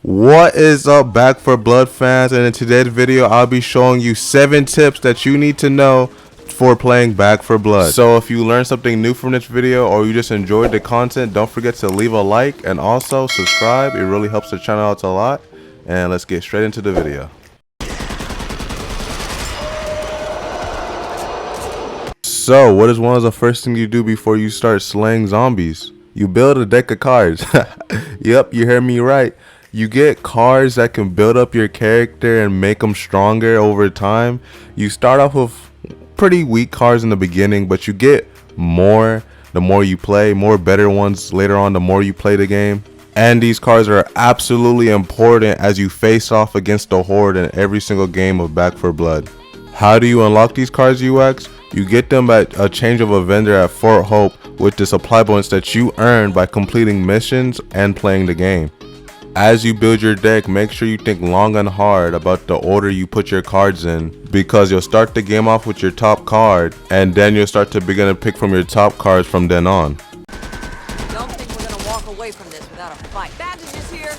What is up, Back for Blood fans, and in today's video I'll be showing you 7 tips that you need to know for playing Back for Blood. So if you learned something new from this video or you just enjoyed the content, don't forget to leave a like and also subscribe. It really helps the channel out a lot. And let's get straight into the video. So what is one of the first things you do before you start slaying zombies? You build a deck of cards. Yep, you heard me right. You get cards that can build up your character and make them stronger over time. You start off with pretty weak cards in the beginning, but you get more the more you play, more better ones later on the more you play the game. And these cards are absolutely important as you face off against the Horde in every single game of Back for Blood. How do you unlock these cards, UX? You get them at a change of a vendor at Fort Hope with the supply bonus that you earn by completing missions and playing the game. As you build your deck, make sure you think long and hard about the order you put your cards in, because you'll start the game off with your top card and then you'll start to begin to pick from your top cards from then on. Don't think we're gonna walk away from this without a fight. Bandages here.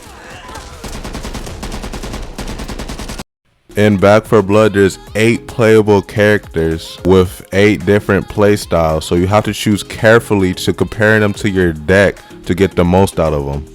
In Back for Blood, there's 8 playable characters with 8 different play styles, so you have to choose carefully to compare them to your deck to get the most out of them.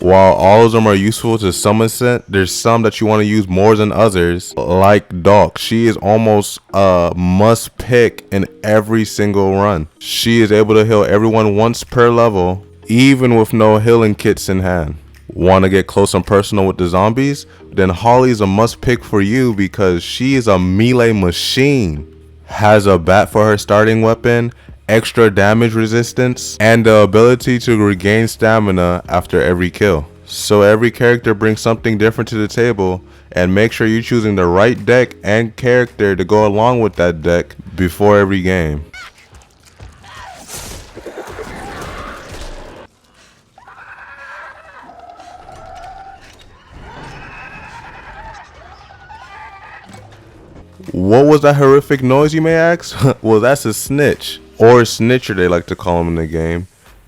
While all of them are useful to some extent, there's some that you want to use more than others, like Doc. She is almost a must pick in every single run. She is able to heal everyone once per level, even with no healing kits in hand. Want to get close and personal with the zombies? Then Holly is a must pick for you because she is a melee machine. Has a bat for her starting weapon, extra damage resistance, and the ability to regain stamina after every kill. So every character brings something different to the table, and make sure you're choosing the right deck and character to go along with that deck before every game. What was that horrific noise, you may ask? Well, that's a snitch, or snitcher they like to call them in the game.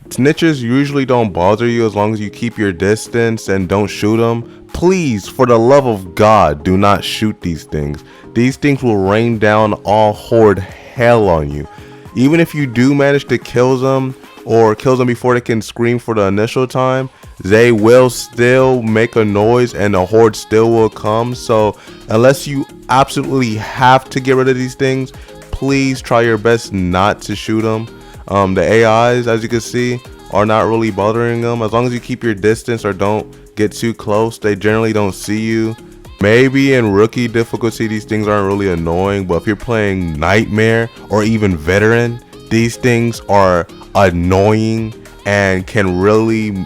Snitchers usually don't bother you as long as you keep your distance and don't shoot them. Please, for the love of God, do not shoot these things. These things will rain down all Horde hell on you. Even if you do manage to kill them or kill them before they can scream for the initial time, they will still make a noise and the Horde still will come. So unless you absolutely have to get rid of these things, please try your best not to shoot them. The AIs, as you can see, are not really bothering them. As long as you keep your distance or don't get too close, they generally don't see you. Maybe in rookie difficulty these things aren't really annoying, but if you're playing Nightmare or even Veteran, these things are annoying and can really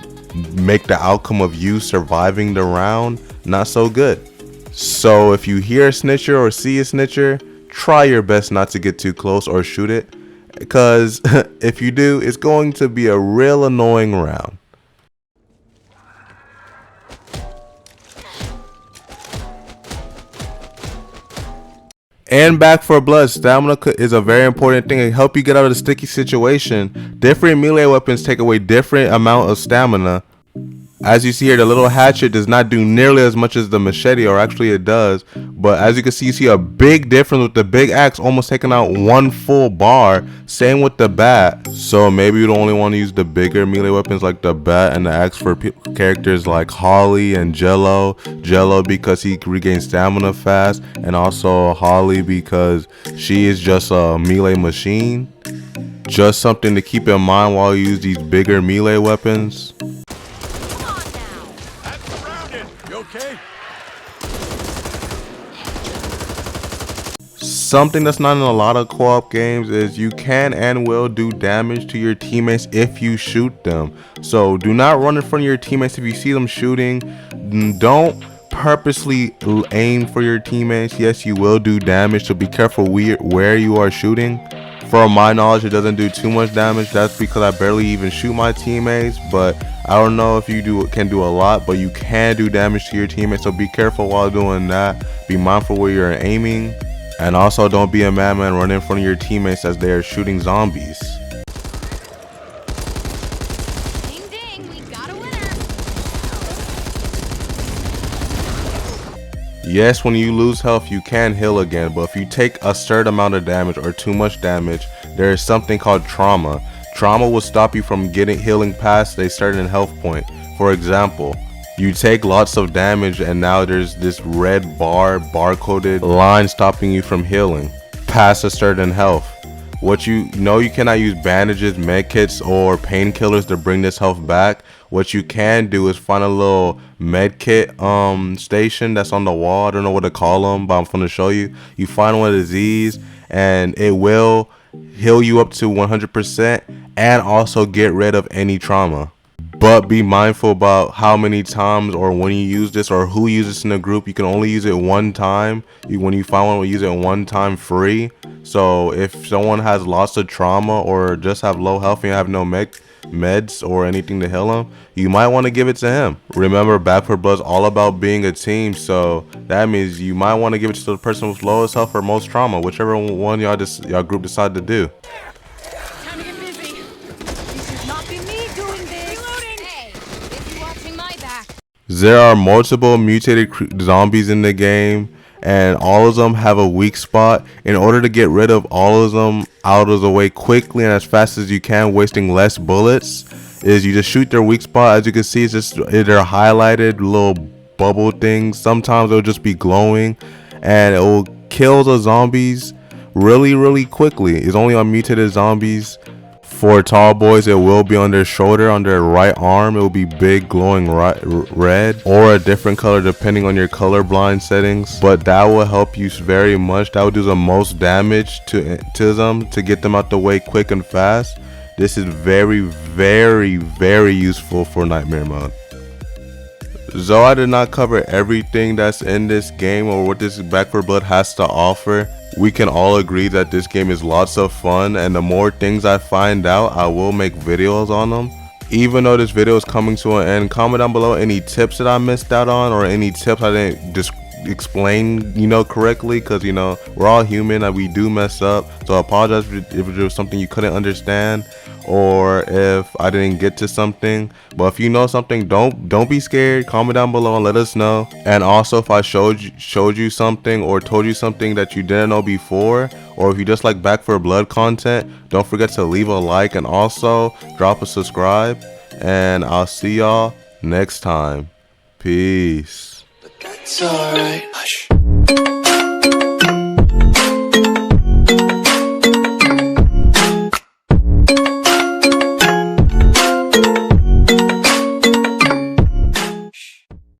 make the outcome of you surviving the round not so good. So if you hear a snitcher or see a snitcher, try your best not to get too close or shoot it, because if you do, it's going to be a real annoying round. And Back for Blood, stamina is a very important thing to help you get out of the sticky situation. Different melee weapons take away different amount of stamina. As you see here, the little hatchet does not do nearly as much as the machete, or actually it does, but as you can see, you see a big difference with the big axe almost taking out 1 full bar. Same with the bat. So maybe you don't only want to use the bigger melee weapons like the bat and the axe for characters like Holly and Jello because he regains stamina fast, and also Holly because she is just a melee machine. Just something to keep in mind while you use these bigger melee weapons. Okay. Something that's not in a lot of co-op games is you can and will do damage to your teammates if you shoot them. So do not run in front of your teammates if you see them shooting. Don't purposely aim for your teammates. Yes, you will do damage, so be careful where you are shooting. From my knowledge, it doesn't do too much damage. That's because I barely even shoot my teammates, but I don't know if you can do a lot, but you can do damage to your teammates, so be careful while doing that. Be mindful where you're aiming, and also don't be a madman run in front of your teammates as they are shooting zombies. Ding ding, we got a winner. Yes, when you lose health, you can heal again, but if you take a certain amount of damage or too much damage, there is something called trauma. Trauma will stop you from healing past a certain health point. For example, you take lots of damage and now there's this red barcoded line stopping you from healing past a certain health. What you know, you cannot use bandages, medkits, or painkillers to bring this health back. What you can do is find a little medkit station that's on the wall. I don't know what to call them, but I'm gonna show you. You find one of these and it will heal you up to 100% and also get rid of any trauma. But be mindful about how many times or when you use this or who uses this in a group. You can only use it one time. When you find one, use it one time free. So if someone has lots of trauma or just have low health and you have no meds or anything to heal them, you might want to give it to him. Remember, Back 4 Blood's all about being a team, so that means you might want to give it to the person with lowest health or most trauma, whichever one y'all group decide to do. Time to get busy. This should not be me doing this. Reloading. Hey, busy watching my back. There are multiple mutated zombies in the game, and all of them have a weak spot. In order to get rid of all of them out of the way quickly and as fast as you can, wasting less bullets, is you just shoot their weak spot. As you can see, it's just they're highlighted little bubble things. Sometimes it'll just be glowing and it will kill the zombies really quickly. It's only on Mutated Zombies. For tall boys, it will be on their shoulder, on their right arm. It will be big glowing red or a different color depending on your colorblind settings, but that will help you very much. That will do the most damage to them to get them out the way quick and fast. This is very useful for nightmare mode. Though I did not cover everything that's in this game or what this Back 4 Blood has to offer, we can all agree that this game is lots of fun, and the more things I find out, I will make videos on them. Even though this video is coming to an end, comment down below any tips that I missed out on or any tips I didn't just explain correctly, because we're all human and we do mess up. So I apologize if there was something you couldn't understand or if I didn't get to something. But if you know something, don't be scared. Comment down below and let us know. And also, if I showed you something or told you something that you didn't know before, or if you just like Back 4 Blood content, don't forget to leave a like and also drop a subscribe. And I'll see y'all next time. Peace. That's alright. Hush.